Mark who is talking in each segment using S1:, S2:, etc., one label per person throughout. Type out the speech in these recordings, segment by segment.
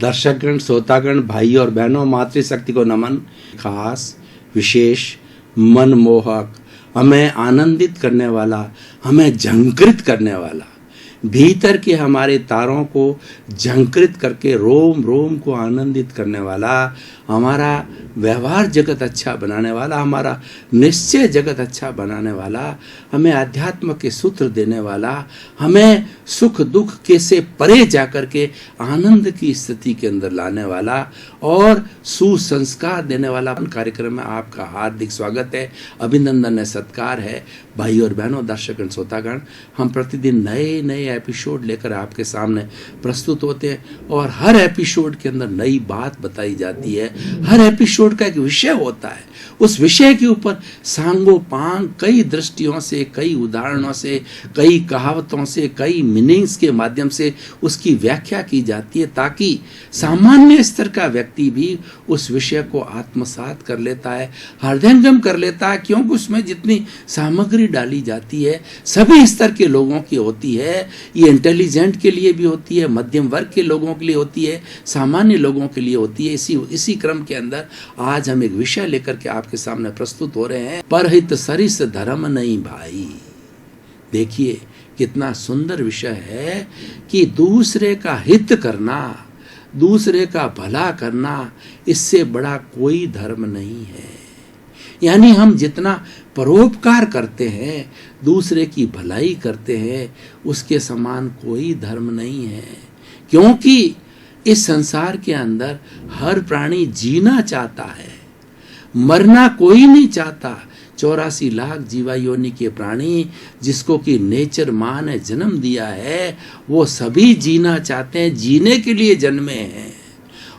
S1: दर्शकगण, श्रोतागण, भाई और बहनों, मातृशक्ति को नमन। खास, विशेष, मनमोहक, हमें आनंदित करने वाला, हमें झंकृत करने वाला, भीतर के हमारे तारों को झंकृत करके रोम रोम को आनंदित करने वाला, हमारा व्यवहार जगत अच्छा बनाने वाला, हमारा निश्चय जगत अच्छा बनाने वाला, हमें अध्यात्म के सूत्र देने वाला, हमें सुख दुख के से परे जाकर के आनंद की स्थिति के अंदर लाने वाला और सुसंस्कार देने वाला कार्यक्रम में आपका हार्दिक स्वागत है, अभिनंदन है, सत्कार है। भाई और बहनों, दर्शक श्रोतागण, हम प्रतिदिन नए नए एपिसोड लेकर आपके सामने प्रस्तुत होते हैं और हर एपिसोड के अंदर नई बात बताई जाती है। हर एपिसोड का एक विषय होता है, उस विषय के ऊपर सांगो पांग कई दृष्टियों से, कई उदाहरणों से, कई कहावतों से, कई मीनिंग्स के माध्यम से उसकी व्याख्या की जाती है, ताकि सामान्य स्तर का व्यक्ति भी उस विषय को आत्मसात कर लेता है, हृदयंगम कर लेता है, क्योंकि उसमें जितनी सामग्री डाली जाती है सभी स्तर के लोगों की होती है। ये इंटेलिजेंट के लिए भी होती है, मध्यम वर्ग के लोगों के लिए होती है, सामान्य लोगों के लिए होती है। इसी क्रम के अंदर आज हम एक विषय लेकर के आपके सामने प्रस्तुत हो रहे हैं, परहित सरिस धर्म नहीं भाई। देखिए कितना सुंदर विषय है कि दूसरे का हित करना, दूसरे का भला करना, इससे बड़ा कोई धर्म नहीं है। यानी हम जितना परोपकार करते हैं, दूसरे की भलाई करते हैं, उसके समान कोई धर्म नहीं है। क्योंकि इस संसार के अंदर हर प्राणी जीना चाहता है, मरना कोई नहीं चाहता। 84 लाख जीवा योनि के प्राणी जिसको कि नेचर माँ ने जन्म दिया है, वो सभी जीना चाहते हैं, जीने के लिए जन्मे हैं।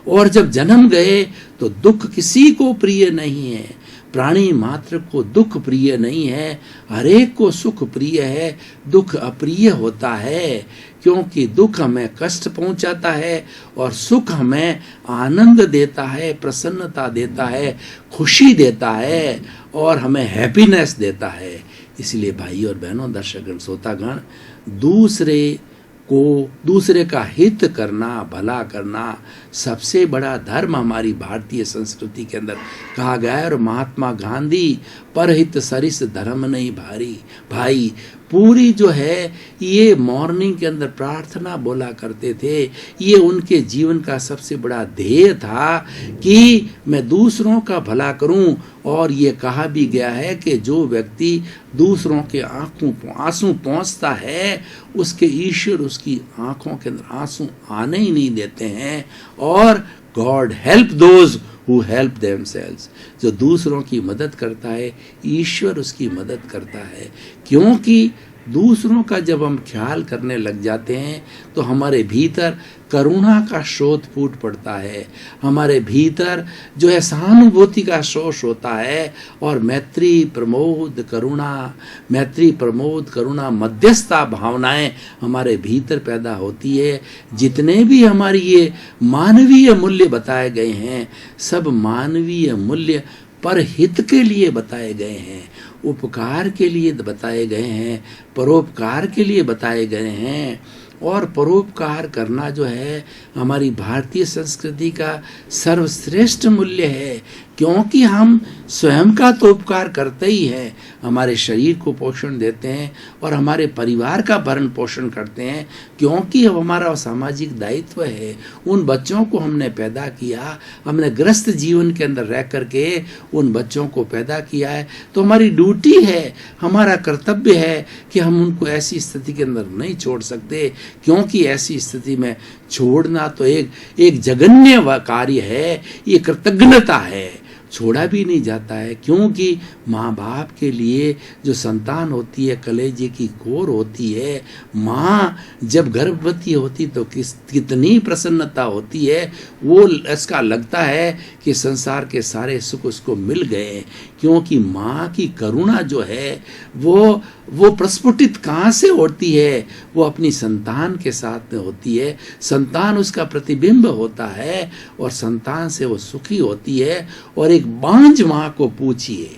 S1: और जब जन्म गए तो दुख किसी को प्रिय नहीं है, प्राणी मात्र को दुख प्रिय नहीं है, हरेक को सुख प्रिय है, दुख अप्रिय होता है। क्योंकि दुख हमें कष्ट पहुंचाता है और सुख हमें आनंद देता है, प्रसन्नता देता है, खुशी देता है और हमें हैप्पीनेस देता है। इसलिए भाई और बहनों, दर्शकगण, श्रोतागण, दूसरे का हित करना, भला करना सबसे बड़ा धर्म हमारी भारतीय संस्कृति के अंदर कहा गया है। और महात्मा गांधी परहित सरिस धर्म नहीं भाई पूरी जो है ये मॉर्निंग के अंदर प्रार्थना बोला करते थे। ये उनके जीवन का सबसे बड़ा ध्येय था कि मैं दूसरों का भला करूं। और ये कहा भी गया है कि जो व्यक्ति दूसरों के आंसू पहुंचता है, उसके ईश्वर उसकी आंखों के अंदर आंसू आने ही नहीं देते हैं। और God help those who help themselves, जो दूसरों की मदद करता है, ईश्वर उसकी मदद करता है। क्योंकि दूसरों का जब हम ख्याल करने लग जाते हैं तो हमारे भीतर करुणा का स्रोत फूट पड़ता है, हमारे भीतर जो है सहानुभूति का जोश होता है और मैत्री प्रमोद करुणा मध्यस्थता भावनाएं हमारे भीतर पैदा होती है। जितने भी हमारी ये मानवीय मूल्य बताए गए हैं, सब मानवीय मूल्य पर हित के लिए बताए गए हैं, उपकार के लिए बताए गए हैं, परोपकार के लिए बताए गए हैं। और परोपकार करना जो है हमारी भारतीय संस्कृति का सर्वश्रेष्ठ मूल्य है। क्योंकि हम स्वयं का तो उपकार करते ही हैं, हमारे शरीर को पोषण देते हैं और हमारे परिवार का भरण पोषण करते हैं, क्योंकि हमारा सामाजिक दायित्व है। उन बच्चों को हमने पैदा किया, हमने ग्रस्त जीवन के अंदर रह करके उन बच्चों को पैदा किया है, तो हमारी ड्यूटी है, हमारा कर्तव्य है कि हम उनको ऐसी स्थिति के अंदर नहीं छोड़ सकते। क्योंकि ऐसी स्थिति में छोड़ना तो एक जघन्य कार्य है, ये कृतज्ञता है, छोड़ा भी नहीं जाता है। क्योंकि माँ बाप के लिए जो संतान होती है कलेजे की कोर होती है। माँ जब गर्भवती होती तो कितनी प्रसन्नता होती है, वो इसका लगता है कि संसार के सारे सुख उसको मिल गए। क्योंकि माँ की करुणा जो है वो प्रस्फुटित कहाँ से होती है, वो अपनी संतान के साथ में होती है। संतान उसका प्रतिबिंब होता है और संतान से वो सुखी होती है। और एक बांझ माँ को पूछिए,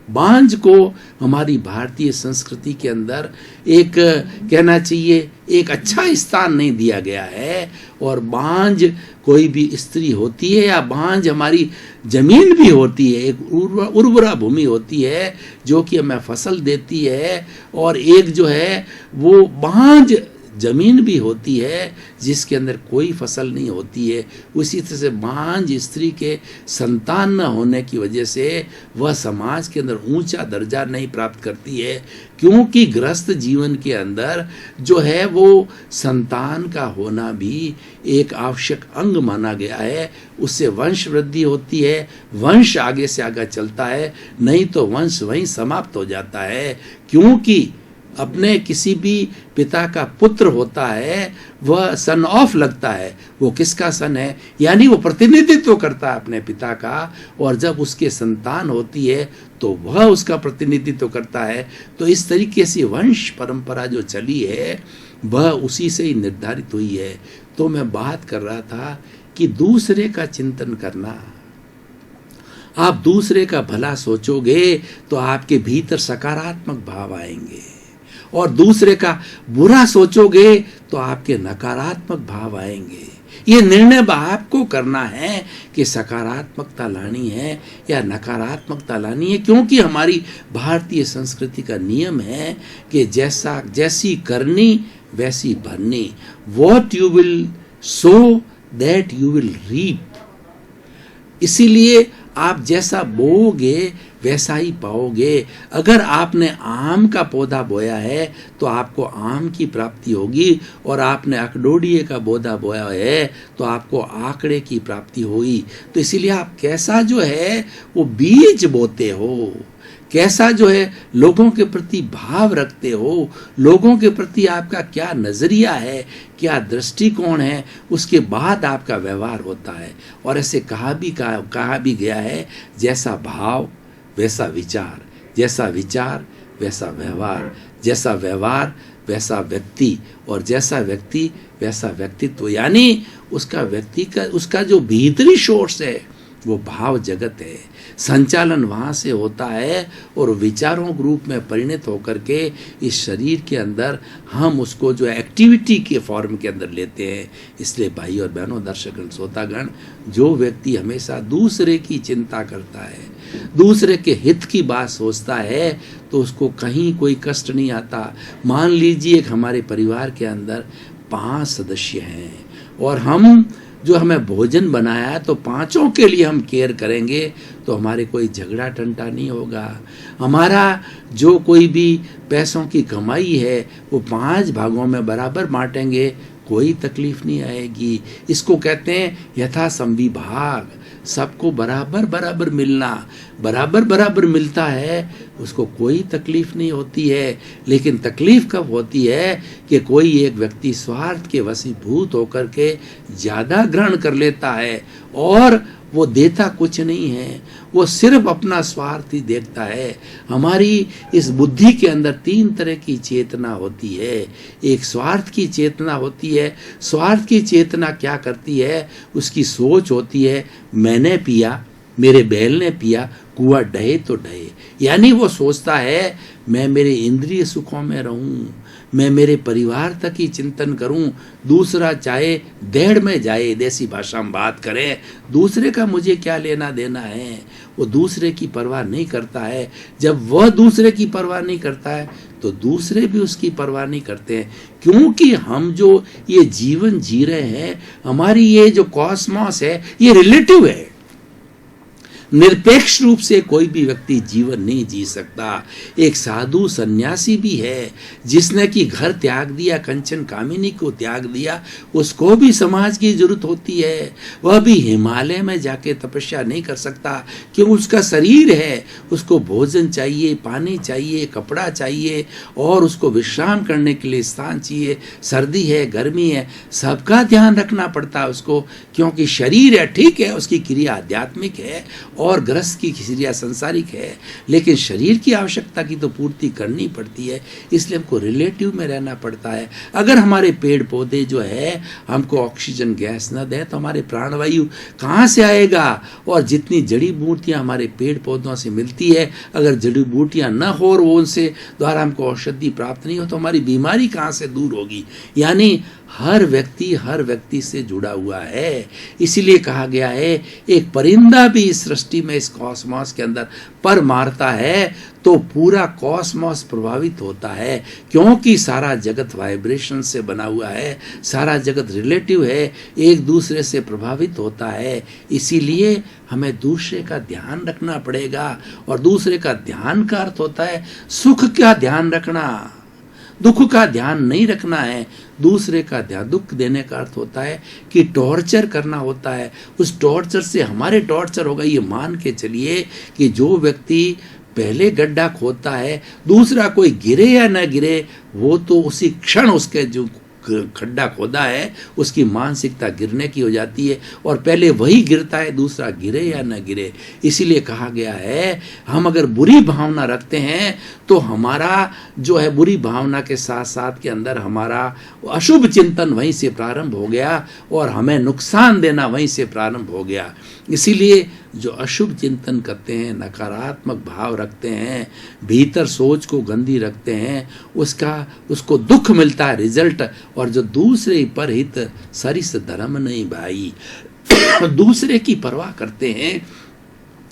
S1: बांझ को हमारी भारतीय संस्कृति के अंदर एक कहना चाहिए एक अच्छा स्थान नहीं दिया गया है। और बांझ कोई भी स्त्री होती है या बांझ हमारी जमीन भी होती है, एक उर्वरा भूमि होती है जो कि हमें फसल देती है, और एक जो है वो बांझ जमीन भी होती है जिसके अंदर कोई फसल नहीं होती है। उसी तरह से बांझ स्त्री के संतान न होने की वजह से वह समाज के अंदर ऊंचा दर्जा नहीं प्राप्त करती है, क्योंकि गृहस्थ जीवन के अंदर जो है वो संतान का होना भी एक आवश्यक अंग माना गया है। उससे वंश वृद्धि होती है, वंश आगे से आगे चलता है, नहीं तो वंश वहीं समाप्त हो जाता है। क्योंकि अपने किसी भी पिता का पुत्र होता है वह सन ऑफ लगता है, वो किसका सन है, यानी वो प्रतिनिधित्व करता है अपने पिता का, और जब उसके संतान होती है तो वह उसका प्रतिनिधित्व करता है। तो इस तरीके से वंश परंपरा जो चली है वह उसी से ही निर्धारित हुई है। तो मैं बात कर रहा था कि दूसरे का चिंतन करना, आप दूसरे का भला सोचोगे तो आपके भीतर सकारात्मक भाव आएंगे, और दूसरे का बुरा सोचोगे तो आपके नकारात्मक भाव आएंगे। ये निर्णय आपको करना है कि सकारात्मकता लानी है या नकारात्मकता लानी है, क्योंकि हमारी भारतीय संस्कृति का नियम है कि जैसी करनी वैसी भरनी। What you will sow that you will reap। इसीलिए आप जैसा बोओगे वैसा ही पाओगे। अगर आपने आम का पौधा बोया है तो आपको आम की प्राप्ति होगी, और आपने अकडोडिये का पौधा बोया है तो आपको आकड़े की प्राप्ति होगी। तो इसीलिए आप कैसा जो है वो बीज बोते हो, कैसा जो है लोगों के प्रति भाव रखते हो, लोगों के प्रति आपका क्या नजरिया है, क्या दृष्टिकोण है, उसके बाद आपका व्यवहार होता है। और ऐसे कहा भी गया है, जैसा भाव वैसा विचार, जैसा विचार वैसा व्यवहार, जैसा व्यवहार वैसा व्यक्ति, और जैसा व्यक्ति वैसा व्यक्तित्व। यानी उसका जो भीतरी सोर्स है वो भाव जगत है, संचालन वहाँ से होता है, और विचारों के रूप में परिणत होकर के इस शरीर के अंदर हम उसको जो एक्टिविटी के फॉर्म के अंदर लेते हैं। इसलिए भाई और बहनों, दर्शकगण, श्रोतागण, जो व्यक्ति हमेशा दूसरे की चिंता करता है, दूसरे के हित की बात सोचता है, तो उसको कहीं कोई कष्ट नहीं आता। मान लीजिए एक हमारे परिवार के अंदर 5 सदस्य हैं, और हमें भोजन बनाया है तो 5 के लिए हम केयर करेंगे, तो हमारे कोई झगड़ा टंटा नहीं होगा। हमारा जो कोई भी पैसों की कमाई है वो 5 भागों में बराबर बांटेंगे, कोई तकलीफ नहीं आएगी। इसको कहते हैं यथा संविभाग, सबको बराबर बराबर मिलना। बराबर बराबर मिलता है उसको कोई तकलीफ नहीं होती है। लेकिन तकलीफ कब होती है कि कोई एक व्यक्ति स्वार्थ के वशीभूत होकर के ज़्यादा ग्रहण कर लेता है, और वो देता कुछ नहीं है, वो सिर्फ अपना स्वार्थ ही देखता है। हमारी इस बुद्धि के अंदर 3 तरह की चेतना होती है। एक स्वार्थ की चेतना होती है। स्वार्थ की चेतना क्या करती है, उसकी सोच होती है मैंने पिया, मेरे बैल ने पिया, कुआं ढहे तो ढहे। यानी वो सोचता है मैं मेरे इंद्रिय सुखों में रहूं, मैं मेरे परिवार तक ही चिंतन करूं, दूसरा चाहे देड़ में जाए, देसी भाषा में बात करें, दूसरे का मुझे क्या लेना देना है। वो दूसरे की परवाह नहीं करता है। जब वह दूसरे की परवाह नहीं करता है तो दूसरे भी उसकी परवाह नहीं करते हैं, क्योंकि हम जो ये जीवन जी रहे हैं, हमारी ये जो कॉस्मॉस है ये रिलेटिव है। निरपेक्ष रूप से कोई भी व्यक्ति जीवन नहीं जी सकता। एक साधु सन्यासी भी है जिसने कि घर त्याग दिया, कंचन कामिनी को त्याग दिया, उसको भी समाज की जरूरत होती है। वह भी हिमालय में जाके तपस्या नहीं कर सकता, क्योंकि उसका शरीर है, उसको भोजन चाहिए, पानी चाहिए, कपड़ा चाहिए, और उसको विश्राम करने के लिए स्थान चाहिए। सर्दी है, गर्मी है, सबका ध्यान रखना पड़ता है उसको, क्योंकि शरीर है, ठीक है, उसकी क्रिया आध्यात्मिक है और गृहस्थ की क्रिया सांसारिक है, लेकिन शरीर की आवश्यकता की तो पूर्ति करनी पड़ती है, इसलिए हमको रिलेटिव में रहना पड़ता है। अगर हमारे पेड़ पौधे जो है हमको ऑक्सीजन गैस न दें तो हमारे प्राणवायु कहाँ से आएगा? और जितनी जड़ी बूटियाँ हमारे पेड़ पौधों से मिलती है, अगर जड़ी बूटियाँ न हो और वो उनसे द्वारा हमको औषधि प्राप्त नहीं हो तो हमारी बीमारी कहाँ से दूर होगी? यानी हर व्यक्ति से जुड़ा हुआ है। इसीलिए कहा गया है एक परिंदा भी इस सृष्टि में, इस कॉस्मॉस के अंदर पर मारता है तो पूरा कॉस्मॉस प्रभावित होता है, क्योंकि सारा जगत वाइब्रेशन से बना हुआ है, सारा जगत रिलेटिव है, एक दूसरे से प्रभावित होता है। इसीलिए हमें दूसरे का ध्यान रखना पड़ेगा, और दूसरे का ध्यान का अर्थ होता है सुख का ध्यान रखना, दुख का ध्यान नहीं रखना है। दूसरे का ध्यान, दुख देने का अर्थ होता है कि टॉर्चर करना होता है। उस टॉर्चर से हमारे टॉर्चर होगा, ये मान के चलिए कि जो व्यक्ति पहले गड्ढा खोदता है, दूसरा कोई गिरे या न गिरे, वो तो उसी क्षण उसके जो खड्डा खोदा है उसकी मानसिकता गिरने की हो जाती है, और पहले वही गिरता है, दूसरा गिरे या न गिरे। इसीलिए कहा गया है हम अगर बुरी भावना रखते हैं तो हमारा जो है बुरी भावना के साथ साथ के अंदर हमारा अशुभ चिंतन वहीं से प्रारंभ हो गया, और हमें नुकसान देना वहीं से प्रारंभ हो गया। इसीलिए जो अशुभ चिंतन करते हैं, नकारात्मक भाव रखते हैं, भीतर सोच को गंदी रखते हैं, उसको दुख मिलता है रिजल्ट। और जो दूसरे पर हित सरिस धर्म नहीं भाई, दूसरे की परवाह करते हैं,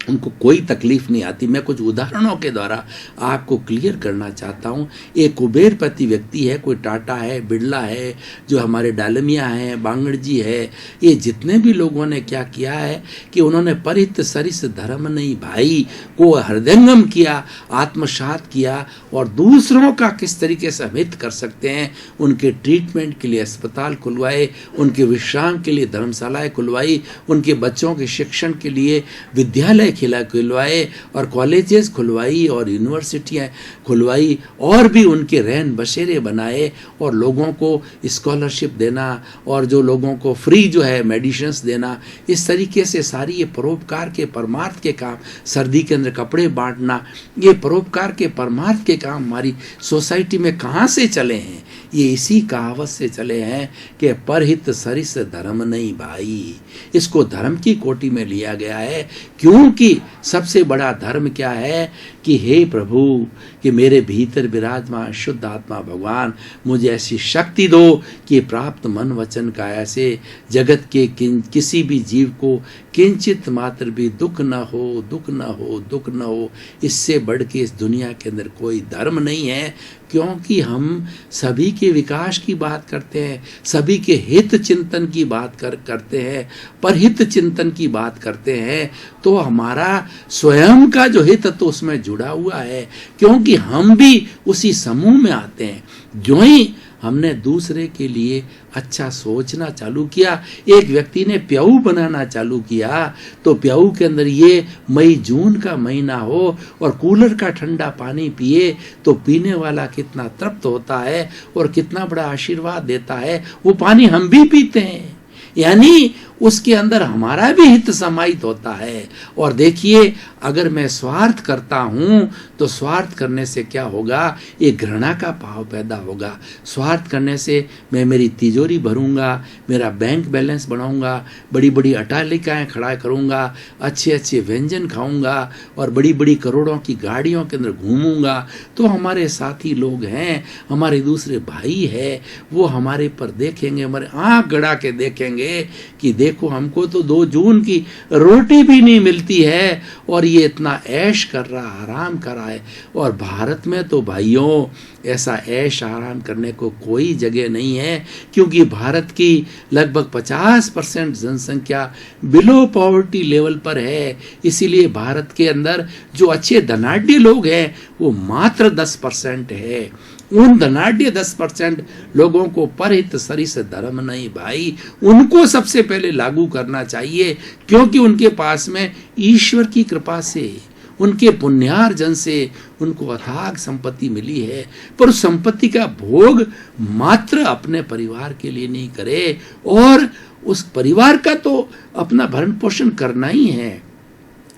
S1: उनको कोई तकलीफ नहीं आती। मैं कुछ उदाहरणों के द्वारा आपको क्लियर करना चाहता हूँ। एक कुबेरपति व्यक्ति है, कोई टाटा है, बिरला है, जो हमारे डालमिया हैं, बांगड़जी है, ये जितने भी लोगों ने क्या किया है कि उन्होंने परित सरिस धर्म नहीं भाई को हृदयंगम किया, आत्मसात किया, और दूसरों का किस तरीके से हम हित कर सकते हैं उनके ट्रीटमेंट के लिए अस्पताल खुलवाए, उनके विश्राम के लिए धर्मशालाएँ खुलवाई, उनके बच्चों के शिक्षण के लिए विद्यालय खुलवाए, और कॉलेजेस खुलवाई, और यूनिवर्सिटियां खुलवाई, और भी उनके रहन बसेरे बनाए, और लोगों को स्कॉलरशिप देना, और जो लोगों को फ्री जो है मेडिसिन्स देना। इस तरीके से सारी ये परोपकार के परमार्थ के काम, सर्दी के अंदर कपड़े बांटना, ये परोपकार के परमार्थ के काम हमारी सोसाइटी में कहाँ से चले हैं? ये इसी कहावत से चले हैं कि परहित सरिस धर्म नहीं भाई। इसको धर्म की कोटि में लिया गया है, क्योंकि सबसे बड़ा धर्म क्या है कि हे प्रभु, कि मेरे भीतर विराजमान शुद्ध आत्मा भगवान मुझे ऐसी शक्ति दो कि प्राप्त मन वचन का ऐसे जगत के किसी भी जीव को किंचित मात्र भी दुख न हो, दुख न हो, दुख न हो। इससे बढ़ के इस दुनिया के अंदर कोई धर्म नहीं है, क्योंकि हम सभी के विकास की बात करते हैं, सभी के हित चिंतन की बात करते हैं, परहित चिंतन की बात करते हैं, तो हमारा स्वयं का जो हित तो उसमें जुड़ा हुआ है, क्योंकि हम भी उसी समूह में आते हैं। जो ही हमने दूसरे के लिए अच्छा सोचना चालू किया, एक व्यक्ति ने प्याऊ बनाना चालू किया, तो प्याऊ के अंदर ये मई जून का महीना हो और कूलर का ठंडा पानी पिए तो पीने वाला कितना तृप्त होता है और कितना बड़ा आशीर्वाद देता है। वो पानी हम भी पीते हैं, यानी उसके अंदर हमारा भी हित समाहित होता है। और देखिए, अगर मैं स्वार्थ करता हूँ तो स्वार्थ करने से क्या होगा? एक घृणा का भाव पैदा होगा। स्वार्थ करने से मैं मेरी तिजोरी भरूंगा, मेरा बैंक बैलेंस बढ़ाऊंगा, बड़ी बड़ी अट्टालिकाएं खड़ा करूंगा, अच्छे अच्छे व्यंजन खाऊंगा और बड़ी बड़ी करोड़ों की गाड़ियों के अंदर घूमूंगा। तो हमारे साथी लोग हैं, हमारे दूसरे भाई है, वो हमारे पर देखेंगे, हमारे आँख गड़ा के देखेंगे कि देखो हमको तो 2 जून की रोटी भी नहीं मिलती है और ये इतना ऐश कर रहा, आराम कर रहा है। और भारत में तो भाइयों ऐसा ऐश आराम करने को कोई जगह नहीं है, क्योंकि भारत की लगभग 50% जनसंख्या बिलो पॉवर्टी लेवल पर है। इसीलिए भारत के अंदर जो अच्छे धनाढ्य लोग हैं वो मात्र 10% है। उन धनाढ्य 10% लोगों को परहित सरिस धर्म नहीं भाई, उनको सबसे पहले लागू करना चाहिए, क्योंकि उनके पास में ईश्वर की कृपा से, उनके पुण्यार्जन से उनको अथाग संपत्ति मिली है। पर उस संपत्ति का भोग मात्र अपने परिवार के लिए नहीं करे, और उस परिवार का तो अपना भरण पोषण करना ही है,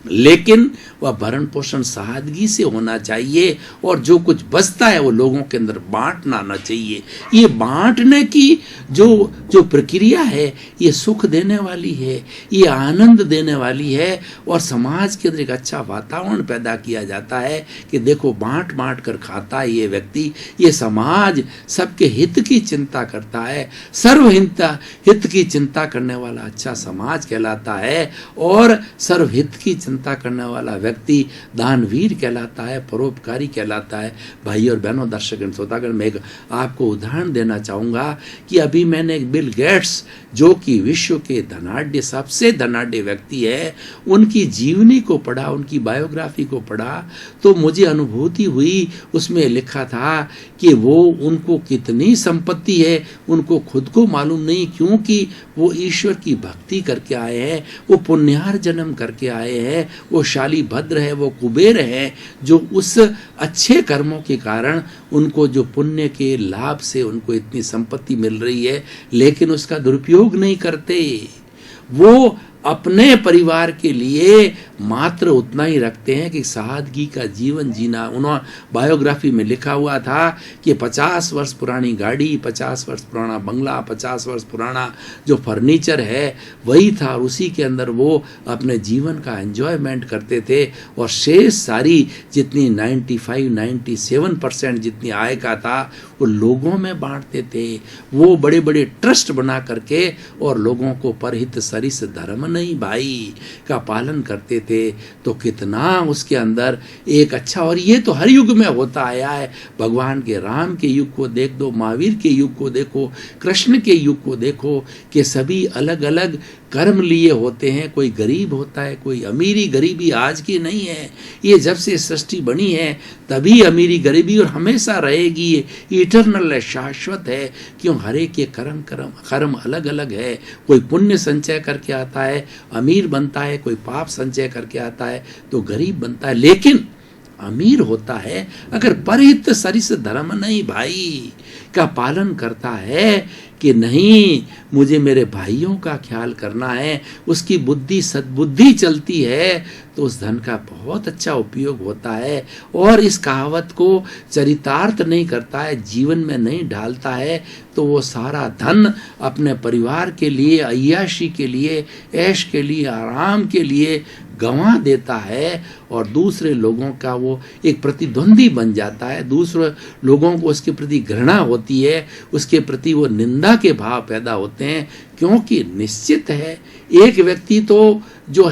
S1: लेकिन वह भरण पोषण सादगी से होना चाहिए और जो कुछ बचता है वो लोगों के अंदर बांटना आना चाहिए। ये बांटने की जो प्रक्रिया है ये सुख देने वाली है, ये आनंद देने वाली है और समाज के अंदर एक अच्छा वातावरण पैदा किया जाता है कि देखो बांट बांट कर खाता है ये व्यक्ति, ये समाज सबके हित की चिंता करता है, सर्वहित हित की चिंता करने वाला अच्छा समाज कहलाता है और सर्वहित की चिंता करने वाला व्यक्ति दानवीर कहलाता है, परोपकारी कहलाता है। भाई और बहनों, दर्शक श्रोतागण, मैं एक आपको उदाहरण देना चाहूँगा कि अभी मैंने एक बिल गेट्स जो कि विश्व के धनाढ्य सबसे धनाढ्य व्यक्ति है, उनकी जीवनी को पढ़ा, उनकी बायोग्राफी को पढ़ा तो मुझे अनुभूति हुई। उसमें लिखा था कि वो उनको कितनी संपत्ति है उनको खुद को मालूम नहीं, क्योंकि वो ईश्वर की भक्ति करके आए हैं, वो पुण्यार जन्म करके आए हैं, वो शाली भद्र है, वो कुबेर है, जो उस अच्छे कर्मों के कारण उनको जो पुण्य के लाभ से उनको इतनी संपत्ति मिल रही है, लेकिन उसका दुरुपयोग नहीं करते। वो अपने परिवार के लिए मात्र उतना ही रखते हैं कि सादगी का जीवन जीना। उन्होंने बायोग्राफी में लिखा हुआ था कि 50 वर्ष पुरानी गाड़ी, 50 वर्ष पुराना बंगला, 50 वर्ष पुराना जो फर्नीचर है वही था, और उसी के अंदर वो अपने जीवन का एंजॉयमेंट करते थे और शेष सारी जितनी 95-97% जितनी आय का था वो लोगों में बांटते थे। वो बड़े बड़े ट्रस्ट बना करके और लोगों को परहित सरिस धर्म नहीं भाई का पालन करते थे। तो कितना उसके अंदर एक अच्छा, और ये तो हर युग में होता आया है। भगवान के राम के युग को देख दो, महावीर के युग को देखो, कृष्ण के युग को देखो कि सभी अलग अलग कर्म लिए होते हैं। कोई गरीब होता है, कोई अमीरी गरीबी आज की नहीं है, ये जब से सृष्टि बनी है तभी अमीरी गरीबी और हमेशा रहेगी, ये इटरनल है, शाश्वत है। क्यों? हर एक के कर्म अलग अलग है। कोई पुण्य संचय करके आता है अमीर बनता है, कोई पाप संचय करके आता है तो गरीब बनता है। लेकिन अमीर होता है अगर परहित सरिस धर्म नहीं भाई का पालन करता है कि नहीं मुझे मेरे भाइयों का ख्याल करना है, उसकी बुद्धि सद्बुद्धि चलती है तो उस धन का बहुत अच्छा उपयोग होता है। और इस कहावत को चरितार्थ नहीं करता है, जीवन में नहीं ढालता है, तो वो सारा धन अपने परिवार के लिए, अय्याशी के लिए, ऐश के लिए, आराम के लिए गंवा देता है और दूसरे लोगों का वो एक प्रतिद्वंदी बन जाता है। दूसरे लोगों को उसके प्रति घृणा होती है, उसके प्रति वो निंदा के भाव पैदा होते हैं। क्योंकि निश्चित है एक व्यक्ति तो जो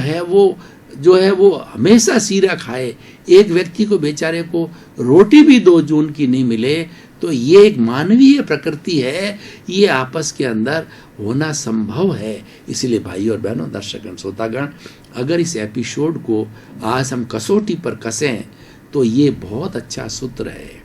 S1: है वो हमेशा सीरा खाए, एक व्यक्ति को बेचारे को रोटी भी 2 जून की नहीं मिले, तो ये एक मानवीय प्रकृति है, ये आपस के अंदर होना संभव है। इसलिए भाई और बहनों, दर्शकगण, श्रोतागण, अगर इस एपिसोड को आज हम कसौटी पर कसें तो ये बहुत अच्छा सूत्र है।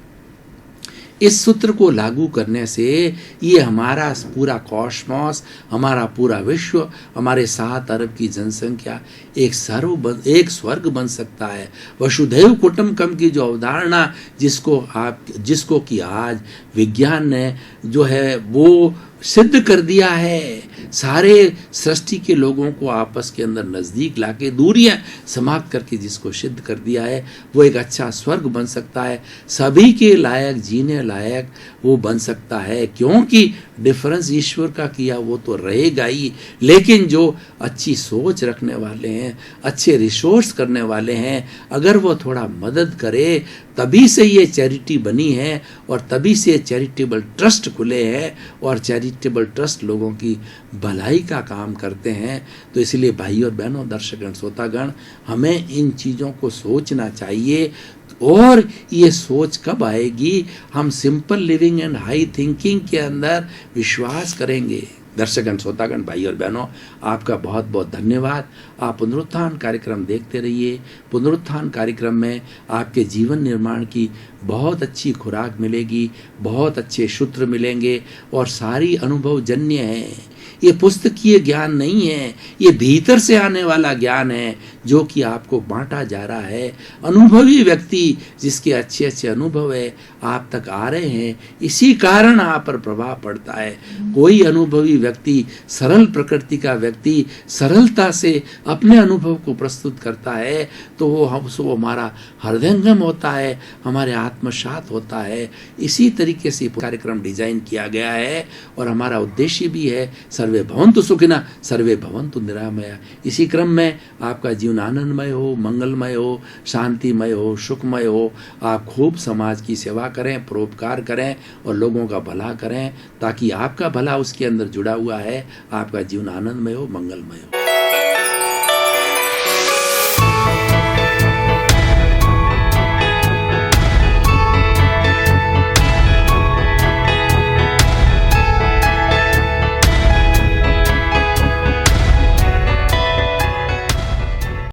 S1: इस सूत्र को लागू करने से ये हमारा पूरा कॉस्मॉस, हमारा पूरा विश्व, हमारे 7 अरब की जनसंख्या एक स्वर्ग बन सकता है। वसुधैव कुटुंबकम की जो अवधारणा जिसको कि आज विज्ञान ने जो है वो सिद्ध कर दिया है, सारे सृष्टि के लोगों को आपस के अंदर नज़दीक लाके दूरियां समाप्त करके जिसको सिद्ध कर दिया है, वो एक अच्छा स्वर्ग बन सकता है, सभी के लायक, जीने लायक वो बन सकता है। क्योंकि डिफरेंस ईश्वर का किया वो तो रहेगा ही, लेकिन जो अच्छी सोच रखने वाले हैं, अच्छे रिसोर्स करने वाले हैं, अगर वो थोड़ा मदद करे तभी से ये चैरिटी बनी है और तभी से चैरिटेबल ट्रस्ट खुले हैं और चैरिटेबल ट्रस्ट लोगों की भलाई का काम करते हैं। तो इसलिए भाई और बहनों, दर्शकगण, श्रोतागण, हमें इन चीज़ों को सोचना चाहिए। और ये सोच कब आएगी? हम simple living and high thinking के अंदर विश्वास करेंगे। दर्शकगण, श्रोतागण, भाई और बहनों, आपका बहुत बहुत धन्यवाद। आप पुनरुत्थान कार्यक्रम देखते रहिए। पुनरुत्थान कार्यक्रम में आपके जीवन निर्माण की बहुत अच्छी खुराक मिलेगी, बहुत अच्छे सूत्र मिलेंगे और सारी अनुभवजन्य है। ये पुस्तकीय ज्ञान नहीं है, ये भीतर से आने वाला ज्ञान है जो कि आपको बांटा जा रहा है। अनुभवी व्यक्ति जिसके अच्छे अच्छे अनुभव है आप तक आ रहे हैं, इसी कारण आप पर प्रभाव पड़ता है। कोई अनुभवी व्यक्ति, सरल प्रकृति का व्यक्ति सरलता से अपने अनुभव को प्रस्तुत करता है तो वो हमारा हृदयंगम होता है, हमारे आत्मसात होता है। इसी तरीके से कार्यक्रम डिजाइन किया गया है और हमारा उद्देश्य भी है सर्वे भवन्तु सुखिनः सर्वे भवन्तु निरामया। इसी क्रम में आपका जीवन आनंदमय हो, मंगलमय हो, शांतिमय हो, सुखमय हो। आप खूब समाज की सेवा करें, परोपकार करें और लोगों का भला करें, ताकि आपका भला उसके अंदर जुड़ा हुआ है। आपका जीवन आनंदमय हो, मंगलमय हो।